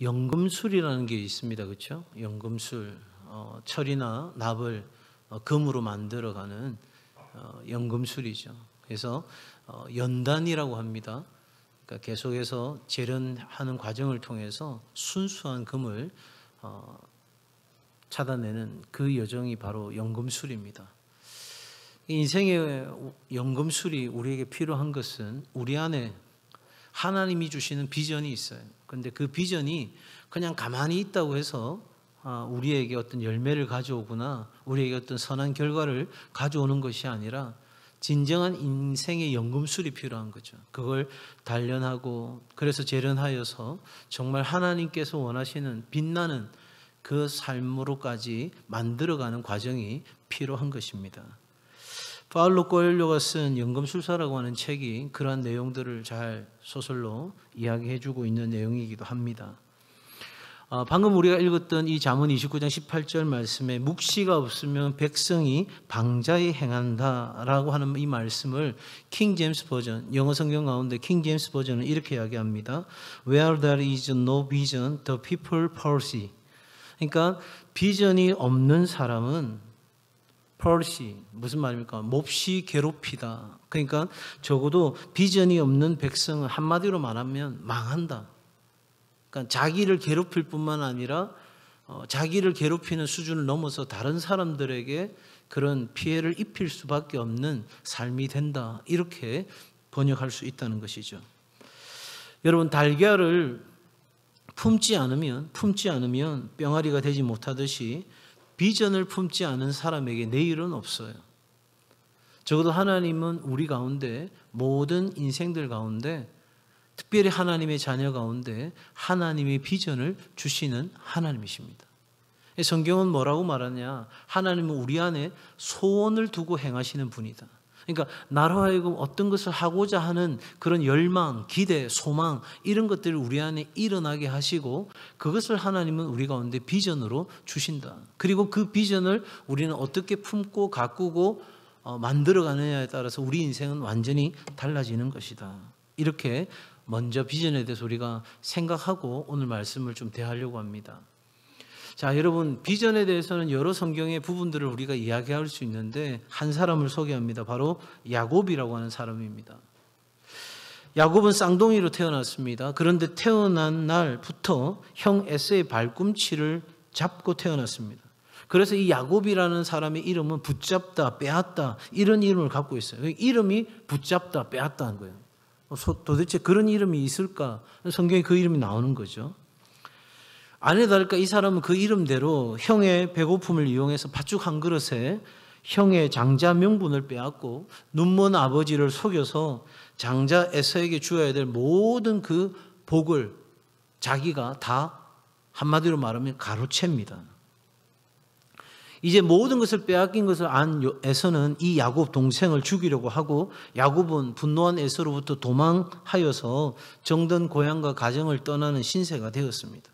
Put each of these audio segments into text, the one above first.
연금술이라는 게 있습니다. 그렇죠? 연금술, 철이나 납을 금으로 만들어가는 연금술이죠. 그래서 연단이라고 합니다. 그러니까 계속해서 재련하는 과정을 통해서 순수한 금을 찾아내는 그 여정이 바로 연금술입니다. 인생의 연금술이 우리에게 필요한 것은 우리 안에 하나님이 주시는 비전이 있어요. 그런데 그 비전이 그냥 가만히 있다고 해서 우리에게 어떤 열매를 가져오거나 우리에게 어떤 선한 결과를 가져오는 것이 아니라 진정한 인생의 연금술이 필요한 거죠. 그걸 단련하고 그래서 재련하여서 정말 하나님께서 원하시는 빛나는 그 삶으로까지 만들어가는 과정이 필요한 것입니다. 파울로 코엘료가 쓴 연금술사라고 하는 책이 그러한 내용들을 잘 소설로 이야기해주고 있는 내용이기도 합니다. 방금 우리가 읽었던 이 잠언 29장 18절 말씀에 묵시가 없으면 백성이 방자히 행한다라고 하는 이 말씀을 킹 제임스 버전, 영어 성경 가운데 킹 제임스 버전은 이렇게 이야기합니다. Where there is no vision, the people perish. 그러니까 비전이 없는 사람은 perish, 무슨 말입니까? 몹시 괴롭히다. 그러니까 적어도 비전이 없는 백성은 한마디로 말하면 망한다. 그러니까 자기를 괴롭힐 뿐만 아니라 자기를 괴롭히는 수준을 넘어서 다른 사람들에게 그런 피해를 입힐 수밖에 없는 삶이 된다. 이렇게 번역할 수 있다는 것이죠. 여러분, 달걀을 품지 않으면 병아리가 되지 못하듯이 비전을 품지 않은 사람에게 내일은 없어요. 적어도 하나님은 우리 가운데 모든 인생들 가운데 특별히 하나님의 자녀 가운데 하나님의 비전을 주시는 하나님이십니다. 성경은 뭐라고 말하냐? 하나님은 우리 안에 소원을 두고 행하시는 분이다. 그러니까 나로 하여금 어떤 것을 하고자 하는 그런 열망, 기대, 소망 이런 것들을 우리 안에 일어나게 하시고 그것을 하나님은 우리 가운데 비전으로 주신다. 그리고 그 비전을 우리는 어떻게 품고 가꾸고 만들어가느냐에 따라서 우리 인생은 완전히 달라지는 것이다. 이렇게 먼저 비전에 대해서 우리가 생각하고 오늘 말씀을 좀 대하려고 합니다. 자, 여러분, 비전에 대해서는 여러 성경의 부분들을 우리가 이야기할 수 있는데 한 사람을 소개합니다. 바로 야곱이라고 하는 사람입니다. 야곱은 쌍둥이로 태어났습니다. 그런데 태어난 날부터 형 에서의 발꿈치를 잡고 태어났습니다. 그래서 이 야곱이라는 사람의 이름은 붙잡다, 빼앗다 이런 이름을 갖고 있어요. 이름이 붙잡다, 빼앗다는 거예요. 도대체 그런 이름이 있을까? 성경에 그 이름이 나오는 거죠. 아니나 다를까 이 사람은 그 이름대로 형의 배고픔을 이용해서 팥죽 한 그릇에 형의 장자 명분을 빼앗고 눈먼 아버지를 속여서 장자 에서에게 주어야 될 모든 그 복을 자기가 다 한마디로 말하면 가로챕니다. 이제 모든 것을 빼앗긴 것을 안 에서는 이 야곱 동생을 죽이려고 하고 야곱은 분노한 에서로부터 도망하여서 정든 고향과 가정을 떠나는 신세가 되었습니다.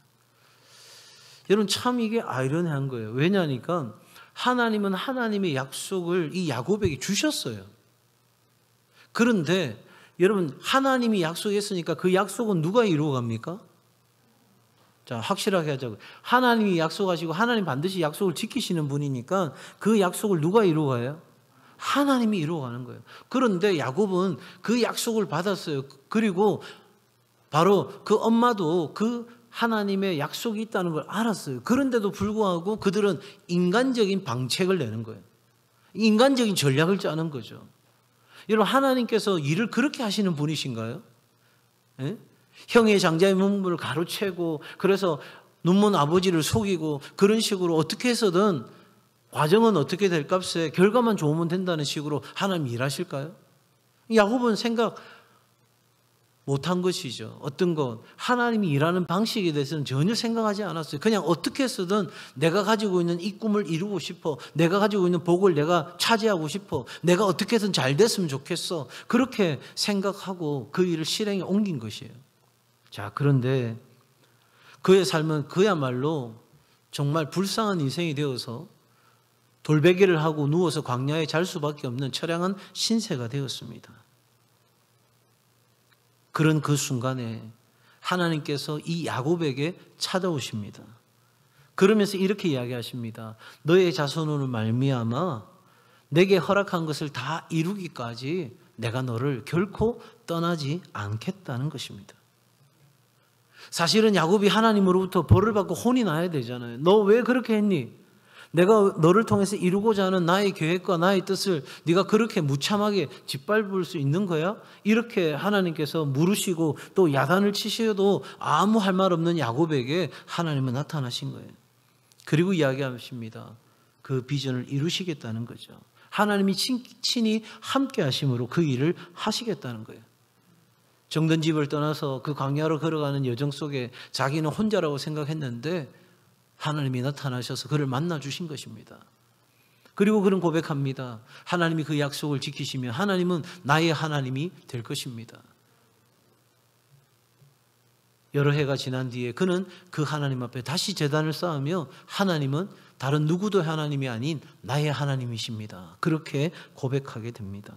여러분, 참 이게 아이러니한 거예요. 왜냐하니까 하나님은 하나님의 약속을 이 야곱에게 주셨어요. 그런데 여러분, 하나님이 약속했으니까 그 약속은 누가 이루어갑니까? 자, 확실하게 하자고요. 하나님이 약속하시고 하나님 반드시 약속을 지키시는 분이니까 그 약속을 누가 이루어가요? 하나님이 이루어가는 거예요. 그런데 야곱은 그 약속을 받았어요. 그리고 바로 그 엄마도 그 하나님의 약속이 있다는 걸 알았어요. 그런데도 불구하고 그들은 인간적인 방책을 내는 거예요. 인간적인 전략을 짜는 거죠. 여러분, 하나님께서 일을 그렇게 하시는 분이신가요? 예? 형의 장자의 문물을 가로채고 그래서 눈먼 아버지를 속이고 그런 식으로 어떻게 해서든 과정은 어떻게 될 값에 결과만 좋으면 된다는 식으로 하나님 일하실까요? 야곱은 생각 못한 것이죠. 어떤 것, 하나님이 일하는 방식에 대해서는 전혀 생각하지 않았어요. 그냥 어떻게 해서든 내가 가지고 있는 이 꿈을 이루고 싶어, 내가 가지고 있는 복을 내가 차지하고 싶어, 내가 어떻게 해서든 잘 됐으면 좋겠어, 그렇게 생각하고 그 일을 실행에 옮긴 것이에요. 자, 그런데 그의 삶은 그야말로 정말 불쌍한 인생이 되어서 돌베개를 하고 누워서 광야에 잘 수밖에 없는 처량한 신세가 되었습니다. 그런 그 순간에 하나님께서 이 야곱에게 찾아오십니다. 그러면서 이렇게 이야기하십니다. 너의 자손으로 말미암아 내게 허락한 것을 다 이루기까지 내가 너를 결코 떠나지 않겠다는 것입니다. 사실은 야곱이 하나님으로부터 벌을 받고 혼이 나야 되잖아요. 너 왜 그렇게 했니? 내가 너를 통해서 이루고자 하는 나의 계획과 나의 뜻을 네가 그렇게 무참하게 짓밟을 수 있는 거야? 이렇게 하나님께서 물으시고 또 야단을 치셔도 아무 할 말 없는 야곱에게 하나님은 나타나신 거예요. 그리고 이야기하십니다. 그 비전을 이루시겠다는 거죠. 하나님이 친히 함께 하심으로 그 일을 하시겠다는 거예요. 정든 집을 떠나서 그 광야로 걸어가는 여정 속에 자기는 혼자라고 생각했는데 하나님이 나타나셔서 그를 만나 주신 것입니다. 그리고 그는 고백합니다. 하나님이 그 약속을 지키시면 하나님은 나의 하나님이 될 것입니다. 여러 해가 지난 뒤에 그는 그 하나님 앞에 다시 제단을 쌓으며 하나님은 다른 누구도 하나님이 아닌 나의 하나님이십니다. 그렇게 고백하게 됩니다.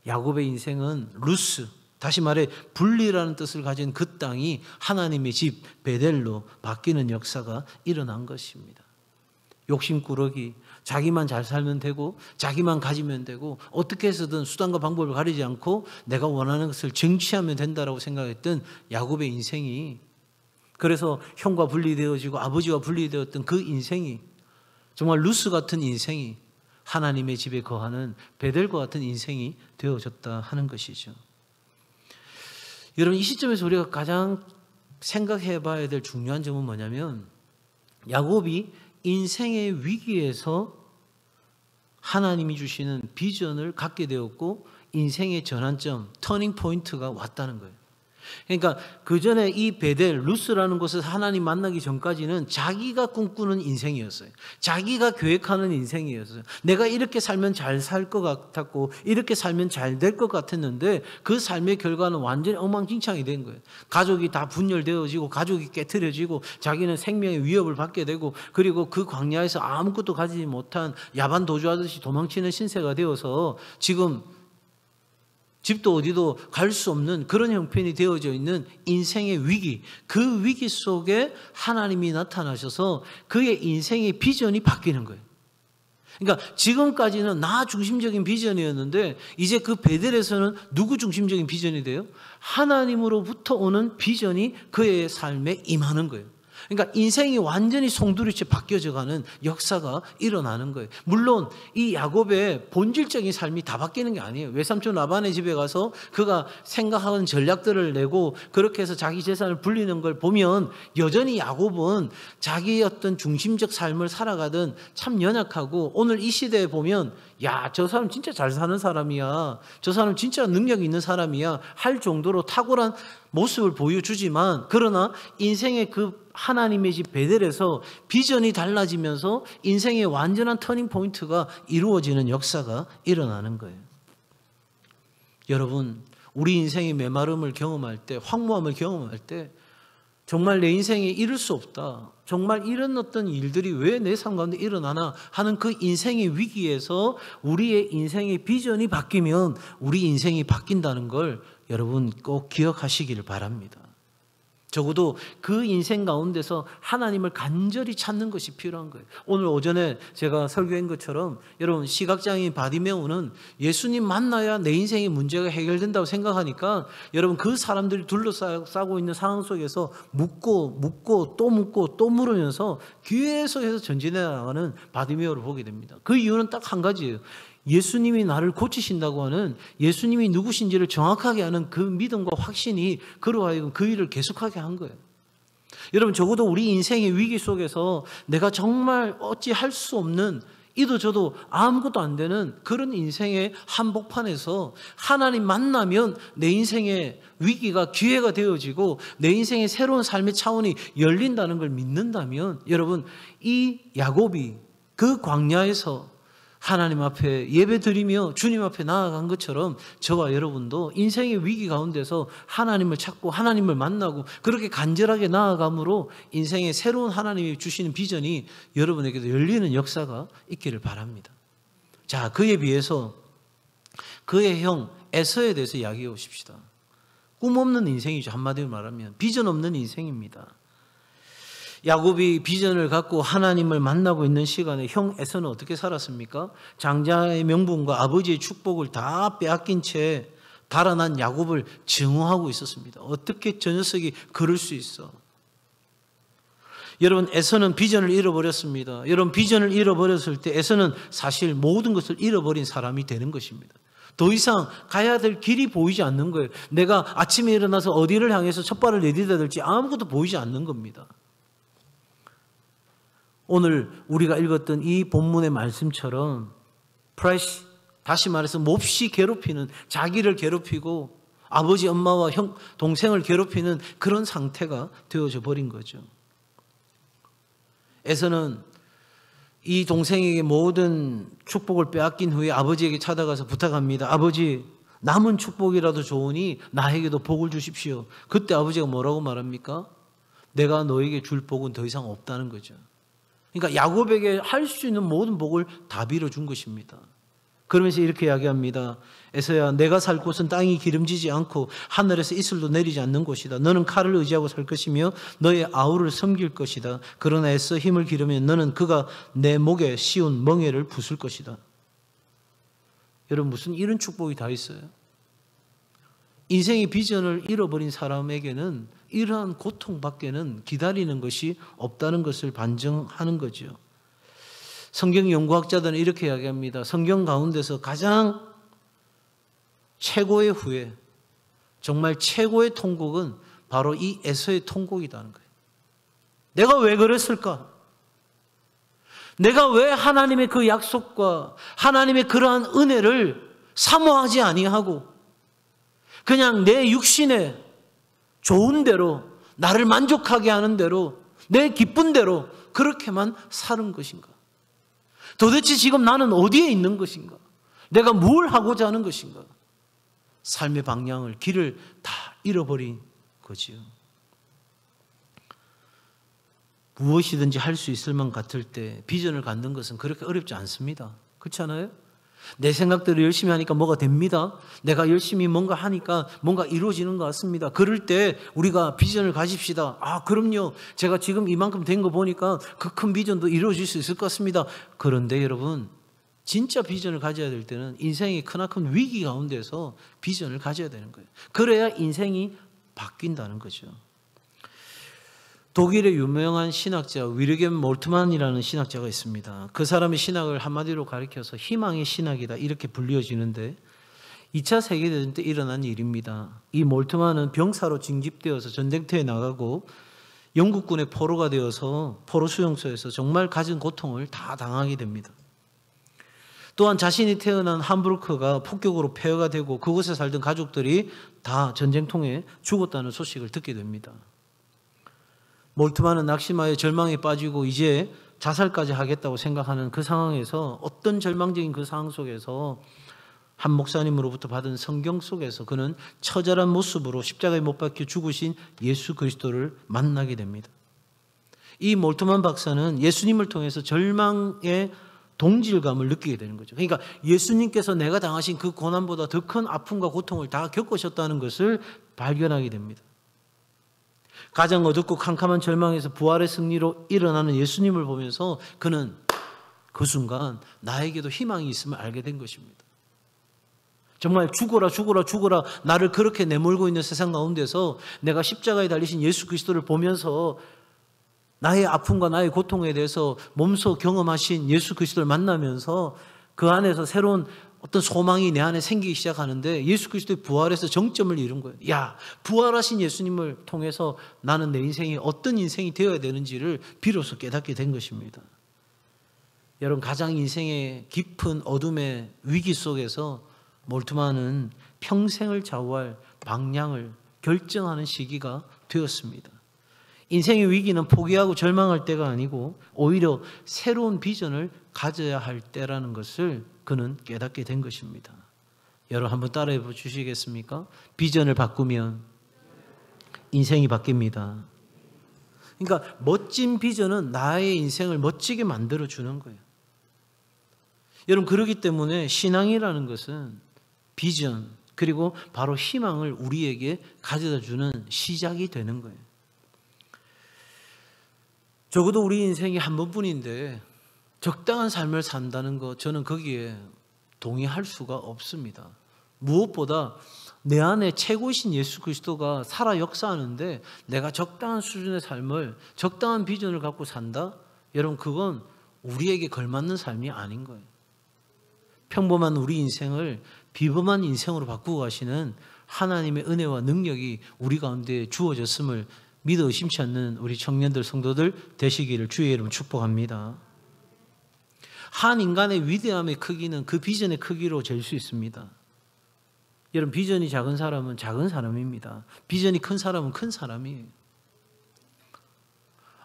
야곱의 인생은 루스, 다시 말해 분리라는 뜻을 가진 그 땅이 하나님의 집 베델로 바뀌는 역사가 일어난 것입니다. 욕심꾸러기, 자기만 잘 살면 되고 자기만 가지면 되고 어떻게 해서든 수단과 방법을 가리지 않고 내가 원하는 것을 쟁취하면 된다라고 생각했던 야곱의 인생이, 그래서 형과 분리되어지고 아버지와 분리되었던 그 인생이 정말 루스 같은 인생이 하나님의 집에 거하는 베델과 같은 인생이 되어졌다 하는 것이죠. 여러분, 이 시점에서 우리가 가장 생각해 봐야 될 중요한 점은 뭐냐면 야곱이 인생의 위기에서 하나님이 주시는 비전을 갖게 되었고 인생의 전환점, 터닝 포인트가 왔다는 거예요. 그러니까 그 전에 이 베델, 루스라는 곳에서 하나님 만나기 전까지는 자기가 꿈꾸는 인생이었어요. 자기가 계획하는 인생이었어요. 내가 이렇게 살면 잘 살 것 같았고 이렇게 살면 잘 될 것 같았는데 그 삶의 결과는 완전히 엉망진창이 된 거예요. 가족이 다 분열되어지고 가족이 깨트려지고 자기는 생명의 위협을 받게 되고 그리고 그 광야에서 아무것도 가지지 못한 야반 도주하듯이 도망치는 신세가 되어서 지금 집도 어디도 갈 수 없는 그런 형편이 되어져 있는 인생의 위기, 그 위기 속에 하나님이 나타나셔서 그의 인생의 비전이 바뀌는 거예요. 그러니까 지금까지는 나 중심적인 비전이었는데 이제 그 베델에서는 누구 중심적인 비전이 돼요? 하나님으로부터 오는 비전이 그의 삶에 임하는 거예요. 그러니까 인생이 완전히 송두리째 바뀌어져가는 역사가 일어나는 거예요. 물론 이 야곱의 본질적인 삶이 다 바뀌는 게 아니에요. 외삼촌 라반의 집에 가서 그가 생각하는 전략들을 내고 그렇게 해서 자기 재산을 불리는 걸 보면 여전히 야곱은 자기의 어떤 중심적 삶을 살아가던 참 연약하고, 오늘 이 시대에 보면 야, 저 사람 진짜 잘 사는 사람이야, 저 사람 진짜 능력 있는 사람이야 할 정도로 탁월한 모습을 보여주지만, 그러나 인생의 그 하나님의 집 베델에서 비전이 달라지면서 인생의 완전한 터닝 포인트가 이루어지는 역사가 일어나는 거예요. 여러분, 우리 인생의 메마름을 경험할 때, 황무함을 경험할 때 정말 내 인생에 이룰 수 없다, 정말 이런 어떤 일들이 왜 내 삶 가운데 일어나나 하는 그 인생의 위기에서 우리의 인생의 비전이 바뀌면 우리 인생이 바뀐다는 걸 여러분 꼭 기억하시기를 바랍니다. 적어도 그 인생 가운데서 하나님을 간절히 찾는 것이 필요한 거예요. 오늘 오전에 제가 설교한 것처럼 여러분, 시각장애인 바디메오는 예수님 만나야 내 인생의 문제가 해결된다고 생각하니까 여러분, 그 사람들이 둘러싸고 있는 상황 속에서 묻고 또 물으면서 계속해서 전진해 나가는 바디메오를 보게 됩니다. 그 이유는 딱 한 가지예요. 예수님이 나를 고치신다고 하는, 예수님이 누구신지를 정확하게 아는 그 믿음과 확신이 그로 하여금 그 일을 계속하게 한 거예요. 여러분, 적어도 우리 인생의 위기 속에서 내가 정말 어찌 할 수 없는, 이도 저도 아무것도 안 되는 그런 인생의 한복판에서 하나님 만나면 내 인생의 위기가 기회가 되어지고 내 인생의 새로운 삶의 차원이 열린다는 걸 믿는다면, 여러분, 이 야곱이 그 광야에서 하나님 앞에 예배드리며 주님 앞에 나아간 것처럼 저와 여러분도 인생의 위기 가운데서 하나님을 찾고 하나님을 만나고 그렇게 간절하게 나아감으로 인생의 새로운 하나님이 주시는 비전이 여러분에게도 열리는 역사가 있기를 바랍니다. 자, 그에 비해서 그의 형 에서에 대해서 이야기해 보십시다. 꿈 없는 인생이죠. 한마디로 말하면 비전 없는 인생입니다. 야곱이 비전을 갖고 하나님을 만나고 있는 시간에 형 에서는 어떻게 살았습니까? 장자의 명분과 아버지의 축복을 다 빼앗긴 채 달아난 야곱을 증오하고 있었습니다. 어떻게 저 녀석이 그럴 수 있어? 여러분, 에서는 비전을 잃어버렸습니다. 여러분, 비전을 잃어버렸을 때 에서는 사실 모든 것을 잃어버린 사람이 되는 것입니다. 더 이상 가야 될 길이 보이지 않는 거예요. 내가 아침에 일어나서 어디를 향해서 첫 발을 내딛어야 될지 아무것도 보이지 않는 겁니다. 오늘 우리가 읽었던 이 본문의 말씀처럼 프레시, 다시 말해서 몹시 괴롭히는, 자기를 괴롭히고 아버지 엄마와 형 동생을 괴롭히는 그런 상태가 되어져 버린 거죠. 에서는 이 동생에게 모든 축복을 빼앗긴 후에 아버지에게 찾아가서 부탁합니다. 아버지, 남은 축복이라도 좋으니 나에게도 복을 주십시오. 그때 아버지가 뭐라고 말합니까? 내가 너에게 줄 복은 더 이상 없다는 거죠. 그러니까 야곱에게 할 수 있는 모든 복을 다 빌어준 것입니다. 그러면서 이렇게 이야기합니다. 에서야, 내가 살 곳은 땅이 기름지지 않고 하늘에서 이슬도 내리지 않는 곳이다. 너는 칼을 의지하고 살 것이며 너의 아우를 섬길 것이다. 그러나 에서 힘을 기르면 너는 그가 내 목에 씌운 멍에를 부술 것이다. 여러분, 무슨 이런 축복이 다 있어요? 인생의 비전을 잃어버린 사람에게는 이러한 고통밖에는 기다리는 것이 없다는 것을 반증하는 거죠. 성경 연구학자들은 이렇게 이야기합니다. 성경 가운데서 가장 최고의 후회, 정말 최고의 통곡은 바로 이 에서의 통곡이라는 거예요. 내가 왜 그랬을까? 내가 왜 하나님의 그 약속과 하나님의 그러한 은혜를 사모하지 아니하고 그냥 내 육신에 좋은 대로, 나를 만족하게 하는 대로, 내 기쁜 대로 그렇게만 사는 것인가? 도대체 지금 나는 어디에 있는 것인가? 내가 뭘 하고자 하는 것인가? 삶의 방향을, 길을 다 잃어버린 거지요. 무엇이든지 할 수 있을 만 같을 때 비전을 갖는 것은 그렇게 어렵지 않습니다. 그렇지 않아요? 내 생각대로 열심히 하니까 뭐가 됩니다. 내가 열심히 뭔가 하니까 뭔가 이루어지는 것 같습니다. 그럴 때 우리가 비전을 가집시다. 아, 그럼요. 제가 지금 이만큼 된 거 보니까 그 큰 비전도 이루어질 수 있을 것 같습니다. 그런데 여러분, 진짜 비전을 가져야 될 때는 인생의 크나큰 위기 가운데서 비전을 가져야 되는 거예요. 그래야 인생이 바뀐다는 거죠. 독일의 유명한 신학자 위르겐 몰트만이라는 신학자가 있습니다. 그 사람의 신학을 한마디로 가리켜서 희망의 신학이다 이렇게 불리어지는데 2차 세계대전 때 일어난 일입니다. 이 몰트만은 병사로 징집되어서 전쟁터에 나가고 영국군의 포로가 되어서 포로 수용소에서 정말 가진 고통을 다 당하게 됩니다. 또한 자신이 태어난 함부르크가 폭격으로 폐허가 되고 그곳에 살던 가족들이 다 전쟁통에 죽었다는 소식을 듣게 됩니다. 몰트만은 낙심하여 절망에 빠지고 이제 자살까지 하겠다고 생각하는 그 상황에서, 어떤 절망적인 그 상황 속에서 한 목사님으로부터 받은 성경 속에서 그는 처절한 모습으로 십자가에 못 박혀 죽으신 예수 그리스도를 만나게 됩니다. 이 몰트만 박사는 예수님을 통해서 절망의 동질감을 느끼게 되는 거죠. 그러니까 예수님께서 내가 당하신 그 고난보다 더 큰 아픔과 고통을 다 겪으셨다는 것을 발견하게 됩니다. 가장 어둡고 캄캄한 절망에서 부활의 승리로 일어나는 예수님을 보면서 그는 그 순간 나에게도 희망이 있음을 알게 된 것입니다. 정말 죽어라 죽어라 죽어라 나를 그렇게 내몰고 있는 세상 가운데서 내가 십자가에 달리신 예수 그리스도를 보면서 나의 아픔과 나의 고통에 대해서 몸소 경험하신 예수 그리스도를 만나면서 그 안에서 새로운 어떤 소망이 내 안에 생기기 시작하는데, 예수 그리스도의 부활에서 정점을 이룬 거예요. 야, 부활하신 예수님을 통해서 나는 내 인생이 어떤 인생이 되어야 되는지를 비로소 깨닫게 된 것입니다. 여러분, 가장 인생의 깊은 어둠의 위기 속에서 몰트만은 평생을 좌우할 방향을 결정하는 시기가 되었습니다. 인생의 위기는 포기하고 절망할 때가 아니고 오히려 새로운 비전을 가져야 할 때라는 것을 그는 깨닫게 된 것입니다. 여러분, 한번 따라해 주시겠습니까? 비전을 바꾸면 인생이 바뀝니다. 그러니까 멋진 비전은 나의 인생을 멋지게 만들어주는 거예요. 여러분, 그렇기 때문에 신앙이라는 것은 비전, 그리고 바로 희망을 우리에게 가져다 주는 시작이 되는 거예요. 적어도 우리 인생이 한 번뿐인데 적당한 삶을 산다는 거, 저는 거기에 동의할 수가 없습니다. 무엇보다 내 안에 최고이신 예수 그리스도가 살아 역사하는데 내가 적당한 수준의 삶을, 적당한 비전을 갖고 산다? 여러분, 그건 우리에게 걸맞는 삶이 아닌 거예요. 평범한 우리 인생을 비범한 인생으로 바꾸고 가시는 하나님의 은혜와 능력이 우리 가운데 주어졌음을 믿어 의심치 않는 우리 청년들, 성도들 되시기를 주의 이름으로 축복합니다. 한 인간의 위대함의 크기는 그 비전의 크기로 잴 수 있습니다. 여러분, 비전이 작은 사람은 작은 사람입니다. 비전이 큰 사람은 큰 사람이에요.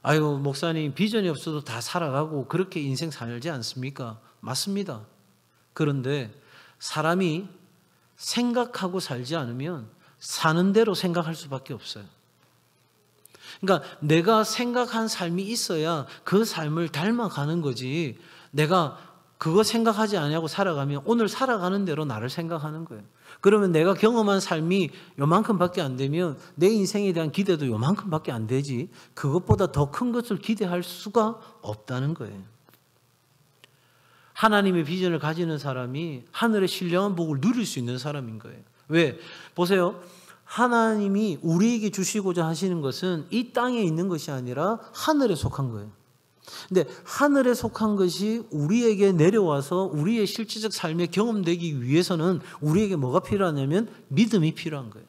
아유, 목사님, 비전이 없어도 다 살아가고 그렇게 인생 살지 않습니까? 맞습니다. 그런데 사람이 생각하고 살지 않으면 사는 대로 생각할 수밖에 없어요. 그러니까 내가 생각한 삶이 있어야 그 삶을 닮아가는 거지, 내가 그거 생각하지 않냐고 살아가면 오늘 살아가는 대로 나를 생각하는 거예요. 그러면 내가 경험한 삶이 요만큼밖에 안 되면 내 인생에 대한 기대도 요만큼밖에 안 되지, 그것보다 더 큰 것을 기대할 수가 없다는 거예요. 하나님의 비전을 가지는 사람이 하늘의 신령한 복을 누릴 수 있는 사람인 거예요. 왜? 보세요. 하나님이 우리에게 주시고자 하시는 것은 이 땅에 있는 것이 아니라 하늘에 속한 거예요. 근데 하늘에 속한 것이 우리에게 내려와서 우리의 실질적 삶에 경험되기 위해서는 우리에게 뭐가 필요하냐면 믿음이 필요한 거예요.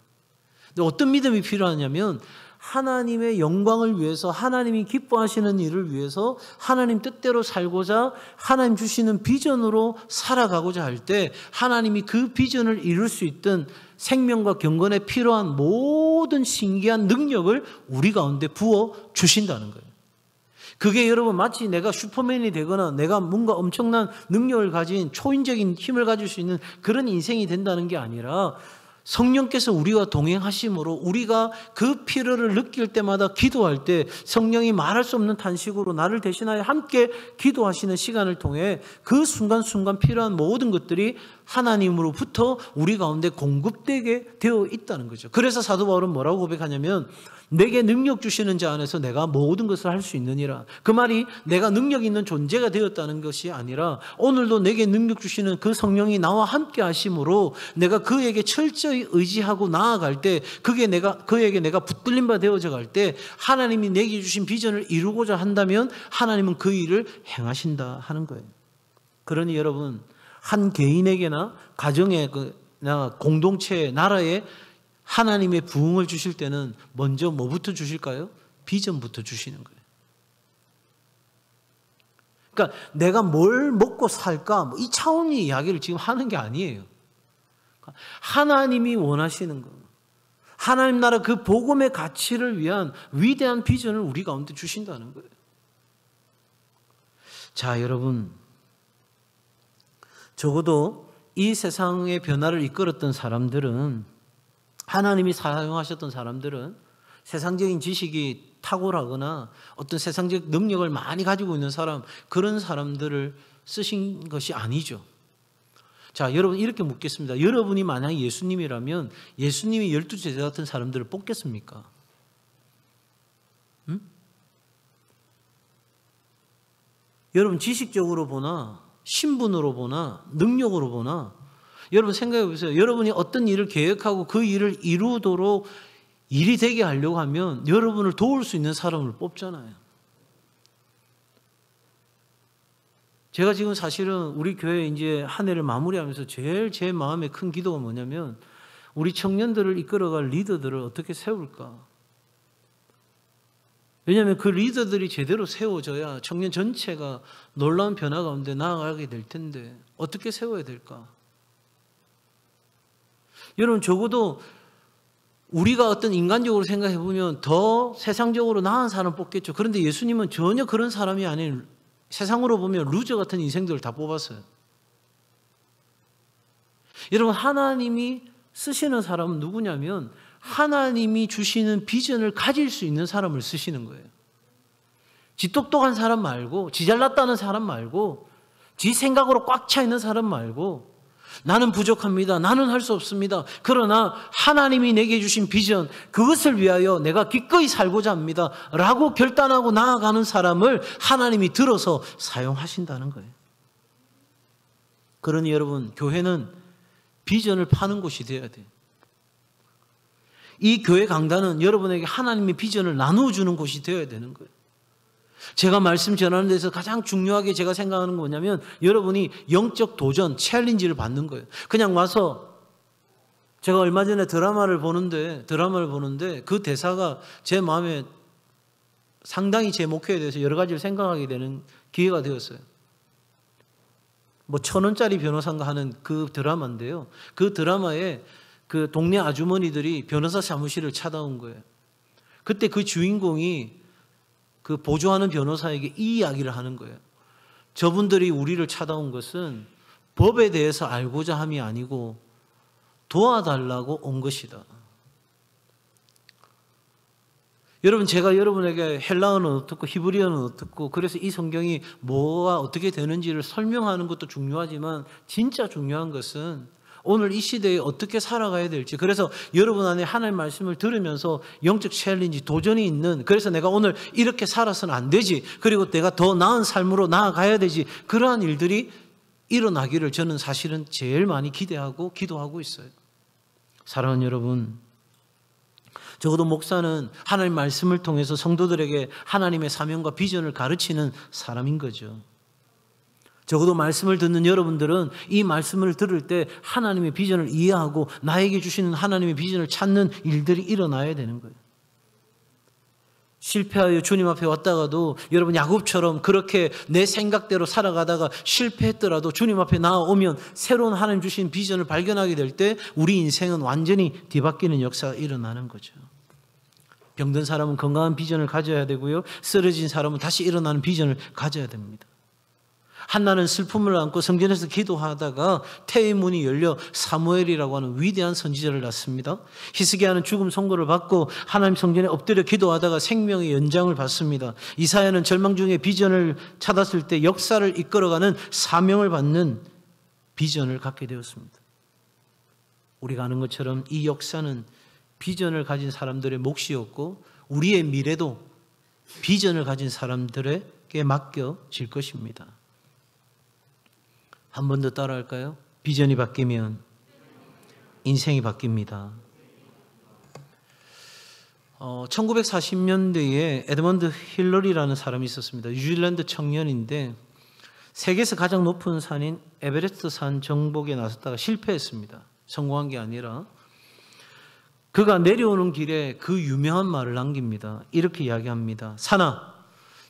근데 어떤 믿음이 필요하냐면 하나님의 영광을 위해서, 하나님이 기뻐하시는 일을 위해서 하나님 뜻대로 살고자 하나님 주시는 비전으로 살아가고자 할 때 하나님이 그 비전을 이룰 수 있던 생명과 경건에 필요한 모든 신기한 능력을 우리 가운데 부어 주신다는 거예요. 그게 여러분 마치 내가 슈퍼맨이 되거나 내가 뭔가 엄청난 능력을 가진 초인적인 힘을 가질 수 있는 그런 인생이 된다는 게 아니라 성령께서 우리와 동행하심으로 우리가 그 필요를 느낄 때마다 기도할 때 성령이 말할 수 없는 탄식으로 나를 대신하여 함께 기도하시는 시간을 통해 그 순간순간 필요한 모든 것들이 하나님으로부터 우리 가운데 공급되게 되어 있다는 거죠. 그래서 사도 바울은 뭐라고 고백하냐면 내게 능력 주시는 자 안에서 내가 모든 것을 할 수 있느니라. 그 말이 내가 능력 있는 존재가 되었다는 것이 아니라 오늘도 내게 능력 주시는 그 성령이 나와 함께 하심으로 내가 그에게 철저히 의지하고 나아갈 때 그에게 내가 붙들림 바 되어져 갈 때 하나님이 내게 주신 비전을 이루고자 한다면 하나님은 그 일을 행하신다 하는 거예요. 그러니 여러분, 한 개인에게나 가정에 공동체에, 나라에 하나님의 부흥을 주실 때는 먼저 뭐부터 주실까요? 비전부터 주시는 거예요. 그러니까 내가 뭘 먹고 살까? 이 차원의 이야기를 지금 하는 게 아니에요. 하나님이 원하시는 거, 하나님 나라 그 복음의 가치를 위한 위대한 비전을 우리 가운데 주신다는 거예요. 자, 여러분, 적어도 이 세상의 변화를 이끌었던 사람들은, 하나님이 사용하셨던 사람들은 세상적인 지식이 탁월하거나 어떤 세상적 능력을 많이 가지고 있는 사람, 그런 사람들을 쓰신 것이 아니죠. 자, 여러분, 이렇게 묻겠습니다. 여러분이 만약 예수님이라면 예수님이 12제자 같은 사람들을 뽑겠습니까? 여러분, 지식적으로 보나 신분으로 보나 능력으로 보나, 여러분 생각해 보세요. 여러분이 어떤 일을 계획하고 그 일을 이루도록 일이 되게 하려고 하면 여러분을 도울 수 있는 사람을 뽑잖아요. 제가 지금 사실은 우리 교회 이제 한 해를 마무리하면서 제일 제 마음에 큰 기도가 뭐냐면 우리 청년들을 이끌어갈 리더들을 어떻게 세울까? 왜냐하면 그 리더들이 제대로 세워져야 청년 전체가 놀라운 변화 가운데 나아가게 될 텐데 어떻게 세워야 될까? 여러분, 적어도 우리가 어떤 인간적으로 생각해 보면 더 세상적으로 나은 사람을 뽑겠죠. 그런데 예수님은 전혀 그런 사람이 아닌, 세상으로 보면 루저 같은 인생들을 다 뽑았어요. 여러분, 하나님이 쓰시는 사람은 누구냐면 하나님이 주시는 비전을 가질 수 있는 사람을 쓰시는 거예요. 지 똑똑한 사람 말고, 지 잘났다는 사람 말고, 지 생각으로 꽉 차 있는 사람 말고, 나는 부족합니다. 나는 할 수 없습니다. 그러나 하나님이 내게 주신 비전, 그것을 위하여 내가 기꺼이 살고자 합니다. 라고 결단하고 나아가는 사람을 하나님이 들어서 사용하신다는 거예요. 그러니 여러분, 교회는 비전을 파는 곳이 되어야 돼요. 이 교회 강단은 여러분에게 하나님의 비전을 나누어주는 곳이 되어야 되는 거예요. 제가 말씀 전하는 데서 가장 중요하게 제가 생각하는 건 뭐냐면 여러분이 영적 도전, 챌린지를 받는 거예요. 그냥 와서 제가 얼마 전에 드라마를 보는데 그 대사가 제 마음에 상당히 제 목표에 대해서 여러 가지를 생각하게 되는 기회가 되었어요. 뭐 1,000원짜리 변호사인가 하는 그 드라마인데요. 그 드라마에 그 동네 아주머니들이 변호사 사무실을 찾아온 거예요. 그때 그 주인공이 그 보조하는 변호사에게 이 이야기를 하는 거예요. 저분들이 우리를 찾아온 것은 법에 대해서 알고자 함이 아니고 도와달라고 온 것이다. 여러분, 제가 여러분에게 헬라어는 어떻고 히브리어는 어떻고 그래서 이 성경이 뭐가 어떻게 되는지를 설명하는 것도 중요하지만 진짜 중요한 것은 오늘 이 시대에 어떻게 살아가야 될지, 그래서 여러분 안에 하나님의 말씀을 들으면서 영적 챌린지, 도전이 있는, 그래서 내가 오늘 이렇게 살아서는 안 되지, 그리고 내가 더 나은 삶으로 나아가야 되지, 그러한 일들이 일어나기를 저는 사실은 제일 많이 기대하고 기도하고 있어요. 사랑하는 여러분, 적어도 목사는 하나님의 말씀을 통해서 성도들에게 하나님의 사명과 비전을 가르치는 사람인 거죠. 적어도 말씀을 듣는 여러분들은 이 말씀을 들을 때 하나님의 비전을 이해하고 나에게 주시는 하나님의 비전을 찾는 일들이 일어나야 되는 거예요. 실패하여 주님 앞에 왔다가도 여러분 야곱처럼 그렇게 내 생각대로 살아가다가 실패했더라도 주님 앞에 나아오면 새로운 하나님 주신 비전을 발견하게 될 때 우리 인생은 완전히 뒤바뀌는 역사가 일어나는 거죠. 병든 사람은 건강한 비전을 가져야 되고요. 쓰러진 사람은 다시 일어나는 비전을 가져야 됩니다. 한나는 슬픔을 안고 성전에서 기도하다가 태의 문이 열려 사무엘이라고 하는 위대한 선지자를 낳습니다. 히스기야는 죽음 선고를 받고 하나님 성전에 엎드려 기도하다가 생명의 연장을 받습니다. 이사야는 절망 중에 비전을 찾았을 때 역사를 이끌어가는 사명을 받는 비전을 갖게 되었습니다. 우리가 아는 것처럼 이 역사는 비전을 가진 사람들의 몫이었고 우리의 미래도 비전을 가진 사람들에게 맡겨질 것입니다. 한 번 더 따라할까요? 비전이 바뀌면 인생이 바뀝니다. 1940년대에 에드먼드 힐러리라는 사람이 있었습니다. 뉴질랜드 청년인데 세계에서 가장 높은 산인 에베레스트 산 정복에 나섰다가 실패했습니다. 성공한 게 아니라. 그가 내려오는 길에 그 유명한 말을 남깁니다. 이렇게 이야기합니다. 산아,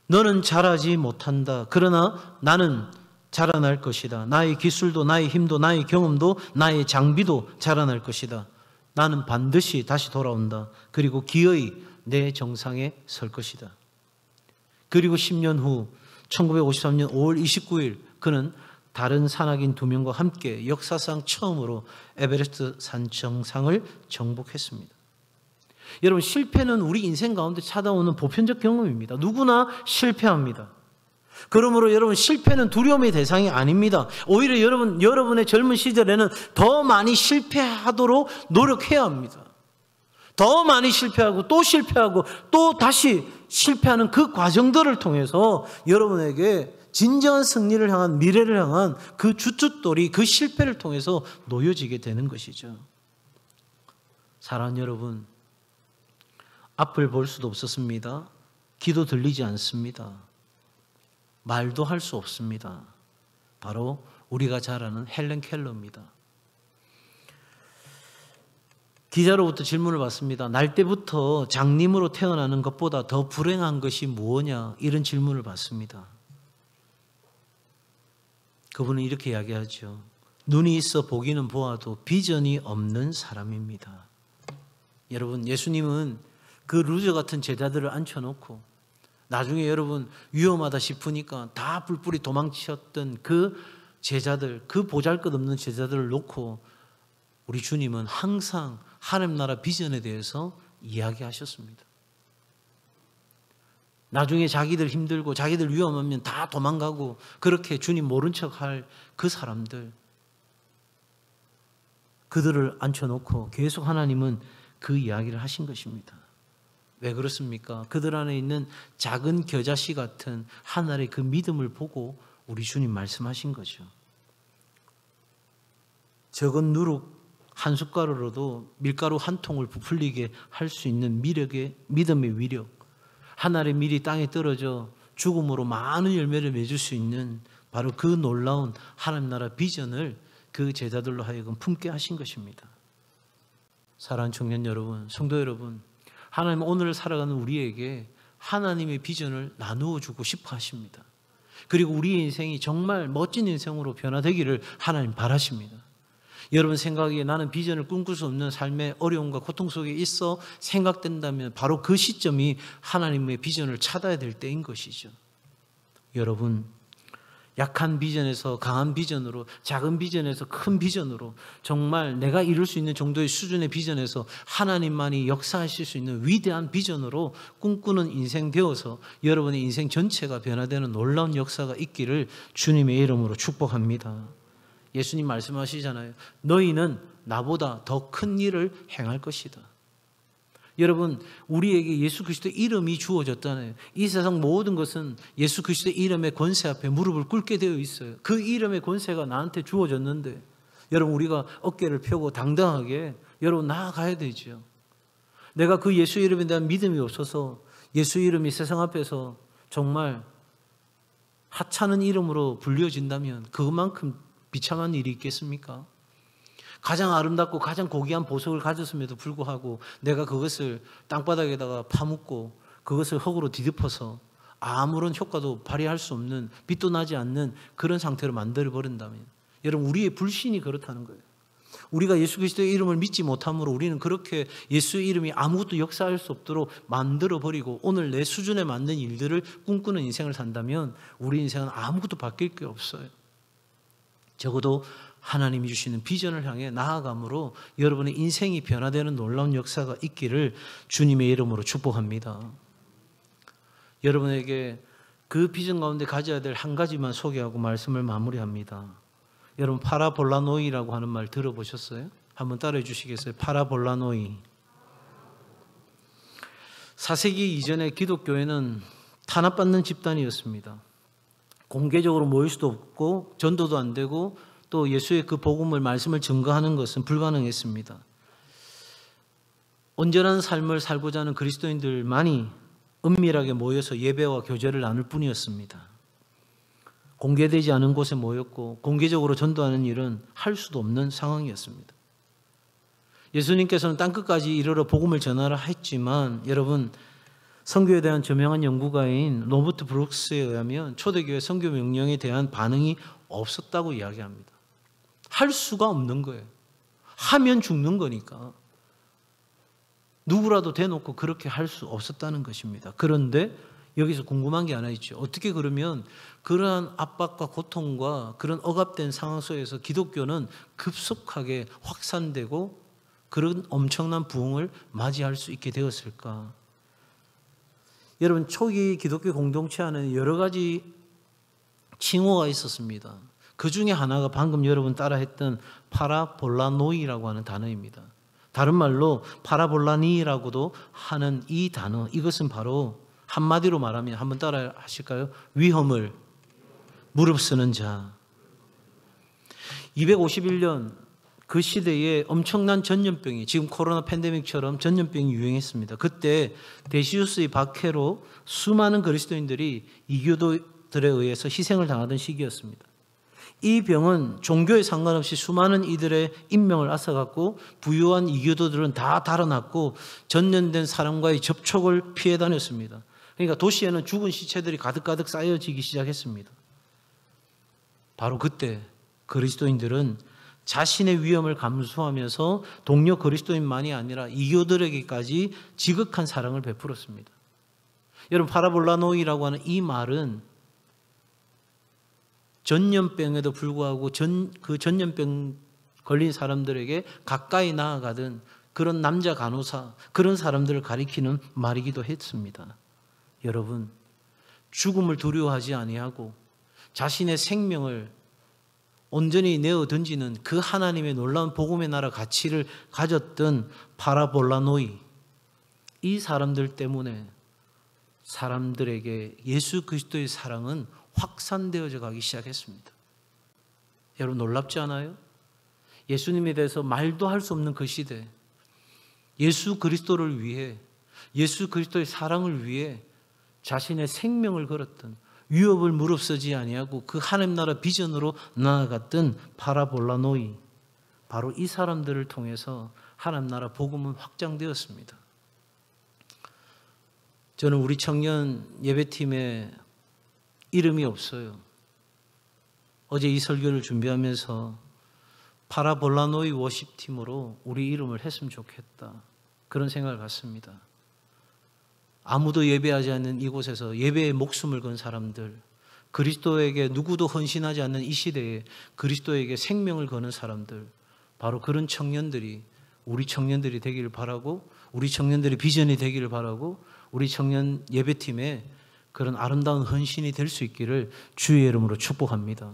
너는 잘하지 못한다. 그러나 나는 자라날 것이다. 나의 기술도 나의 힘도 나의 경험도 나의 장비도 자라날 것이다. 나는 반드시 다시 돌아온다. 그리고 기어이 내 정상에 설 것이다. 그리고 10년 후 1953년 5월 29일 그는 다른 산악인 2명과 함께 역사상 처음으로 에베레스트 산 정상을 정복했습니다. 여러분, 실패는 우리 인생 가운데 찾아오는 보편적 경험입니다. 누구나 실패합니다. 그러므로 여러분, 실패는 두려움의 대상이 아닙니다. 오히려 여러분의 젊은 시절에는 더 많이 실패하도록 노력해야 합니다. 더 많이 실패하고 또 다시 실패하는 그 과정들을 통해서 여러분에게 진정한 승리를 향한, 미래를 향한 그 주춧돌이, 그 실패를 통해서 놓여지게 되는 것이죠. 사랑하는 여러분, 앞을 볼 수도 없었습니다. 귀도 들리지 않습니다. 말도 할 수 없습니다. 바로 우리가 잘 아는 헬렌 켈러입니다. 기자로부터 질문을 받습니다. 날 때부터 장님으로 태어나는 것보다 더 불행한 것이 무엇냐? 이런 질문을 받습니다. 그분은 이렇게 이야기하죠. 눈이 있어 보기는 보아도 비전이 없는 사람입니다. 여러분, 예수님은 그 루저 같은 제자들을 앉혀놓고 나중에 여러분 위험하다 싶으니까 다 뿔뿔이 도망치었던 그 제자들, 그 보잘것없는 제자들을 놓고 우리 주님은 항상 하나님 나라 비전에 대해서 이야기하셨습니다. 나중에 자기들 힘들고 자기들 위험하면 다 도망가고 그렇게 주님 모른 척할 그 사람들, 그들을 앉혀놓고 계속 하나님은 그 이야기를 하신 것입니다. 왜 그렇습니까? 그들 안에 있는 작은 겨자씨 같은 하늘의 그 믿음을 보고 우리 주님 말씀하신 거죠. 적은 누룩 한 숟가락으로도 밀가루 한 통을 부풀리게 할 수 있는 믿음의 위력, 하늘의 밀이 땅에 떨어져 죽음으로 많은 열매를 맺을 수 있는 바로 그 놀라운 하나님 나라 비전을 그 제자들로 하여금 품게 하신 것입니다. 사랑하는 청년 여러분, 성도 여러분, 하나님 오늘 살아가는 우리에게 하나님의 비전을 나누어 주고 싶어 하십니다. 그리고 우리의 인생이 정말 멋진 인생으로 변화되기를 하나님 바라십니다. 여러분 생각에 나는 비전을 꿈꿀 수 없는 삶의 어려움과 고통 속에 있어 생각된다면 바로 그 시점이 하나님의 비전을 찾아야 될 때인 것이죠. 여러분, 약한 비전에서 강한 비전으로, 작은 비전에서 큰 비전으로, 정말 내가 이룰 수 있는 정도의 수준의 비전에서 하나님만이 역사하실 수 있는 위대한 비전으로 꿈꾸는 인생 되어서 여러분의 인생 전체가 변화되는 놀라운 역사가 있기를 주님의 이름으로 축복합니다. 예수님 말씀하시잖아요. 너희는 나보다 더 큰 일을 행할 것이다. 여러분, 우리에게 예수 그리스도의 이름이 주어졌잖아요. 이 세상 모든 것은 예수 그리스도의 이름의 권세 앞에 무릎을 꿇게 되어 있어요. 그 이름의 권세가 나한테 주어졌는데 여러분, 우리가 어깨를 펴고 당당하게 여러분 나아가야 되죠. 내가 그 예수 이름에 대한 믿음이 없어서 예수 이름이 세상 앞에서 정말 하찮은 이름으로 불려진다면 그것만큼 비참한 일이 있겠습니까? 가장 아름답고 가장 고귀한 보석을 가졌음에도 불구하고 내가 그것을 땅바닥에다가 파묻고 그것을 흙으로 뒤덮어서 아무런 효과도 발휘할 수 없는, 빛도 나지 않는 그런 상태로 만들어버린다면 여러분, 우리의 불신이 그렇다는 거예요. 우리가 예수 그리스도의 이름을 믿지 못함으로 우리는 그렇게 예수의 이름이 아무것도 역사할 수 없도록 만들어버리고 오늘 내 수준에 맞는 일들을 꿈꾸는 인생을 산다면 우리 인생은 아무것도 바뀔 게 없어요. 적어도 하나님이 주시는 비전을 향해 나아감으로 여러분의 인생이 변화되는 놀라운 역사가 있기를 주님의 이름으로 축복합니다. 여러분에게 그 비전 가운데 가져야 될 한 가지만 소개하고 말씀을 마무리합니다. 여러분, 파라볼라노이라고 하는 말 들어보셨어요? 한번 따라해 주시겠어요? 파라볼라노이. 4세기 이전에 기독교회는 탄압받는 집단이었습니다. 공개적으로 모일 수도 없고 전도도 안 되고 또 예수의 그 복음을, 말씀을 증거하는 것은 불가능했습니다. 온전한 삶을 살고자 하는 그리스도인들만이 은밀하게 모여서 예배와 교제를 나눌 뿐이었습니다. 공개되지 않은 곳에 모였고 공개적으로 전도하는 일은 할 수도 없는 상황이었습니다. 예수님께서는 땅끝까지 이르러 복음을 전하라 했지만 여러분, 선교에 대한 저명한 연구가인 로버트 브룩스에 의하면 초대교회 선교 명령에 대한 반응이 없었다고 이야기합니다. 할 수가 없는 거예요. 하면 죽는 거니까. 누구라도 대놓고 그렇게 할 수 없었다는 것입니다. 그런데 여기서 궁금한 게 하나 있죠. 어떻게 그러면 그러한 압박과 고통과 그런 억압된 상황 속에서 기독교는 급속하게 확산되고 그런 엄청난 부흥을 맞이할 수 있게 되었을까? 여러분, 초기 기독교 공동체 안에는 여러 가지 칭호가 있었습니다. 그 중에 하나가 방금 여러분 따라했던 파라볼라노이라고 하는 단어입니다. 다른 말로 파라볼라니라고도 하는 이 단어, 이것은 바로 한마디로 말하면 한번 따라 하실까요? 위험을 무릅쓰는 자. 251년 그 시대에 엄청난 전염병이, 지금 코로나 팬데믹처럼 전염병이 유행했습니다. 그때 데시우스의 박해로 수많은 그리스도인들이 이교도들에 의해서 희생을 당하던 시기였습니다. 이 병은 종교에 상관없이 수많은 이들의 인명을 앗아갔고 부유한 이교도들은 다 달아났고 전염된 사람과의 접촉을 피해 다녔습니다. 그러니까 도시에는 죽은 시체들이 가득가득 쌓여지기 시작했습니다. 바로 그때 그리스도인들은 자신의 위험을 감수하면서 동료 그리스도인만이 아니라 이교들에게까지 지극한 사랑을 베풀었습니다. 여러분, 파라볼라노이라고 하는 이 말은 전염병에도 불구하고 그 전염병 걸린 사람들에게 가까이 나아가던 그런 남자 간호사, 그런 사람들을 가리키는 말이기도 했습니다. 여러분, 죽음을 두려워하지 아니하고 자신의 생명을 온전히 내어 던지는 그 하나님의 놀라운 복음의 나라 가치를 가졌던 파라볼라노이, 이 사람들 때문에 사람들에게 예수 그리스도의 사랑은 확산되어져 가기 시작했습니다. 여러분 놀랍지 않아요? 예수님에 대해서 말도 할 수 없는 그 시대, 예수 그리스도를 위해, 예수 그리스도의 사랑을 위해 자신의 생명을 걸었던, 위협을 무릅쓰지 아니하고 그 하나님 나라 비전으로 나아갔던 파라볼라노이, 바로 이 사람들을 통해서 하나님 나라 복음은 확장되었습니다. 저는 우리 청년 예배팀에 이름이 없어요. 어제 이 설교를 준비하면서 파라볼라노이 워십팀으로 우리 이름을 했으면 좋겠다, 그런 생각을 갖습니다. 아무도 예배하지 않는 이곳에서 예배에 목숨을 건 사람들, 그리스도에게 누구도 헌신하지 않는 이 시대에 그리스도에게 생명을 거는 사람들, 바로 그런 청년들이 우리 청년들이 되기를 바라고, 우리 청년들의 비전이 되기를 바라고, 우리 청년 예배팀에 그런 아름다운 헌신이 될 수 있기를 주의 이름으로 축복합니다.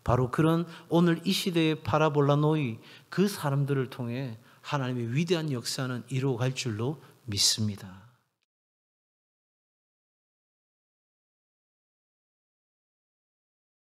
바로 그런 오늘 이 시대의 파라볼라노이, 그 사람들을 통해 하나님의 위대한 역사는 이루어갈 줄로 믿습니다.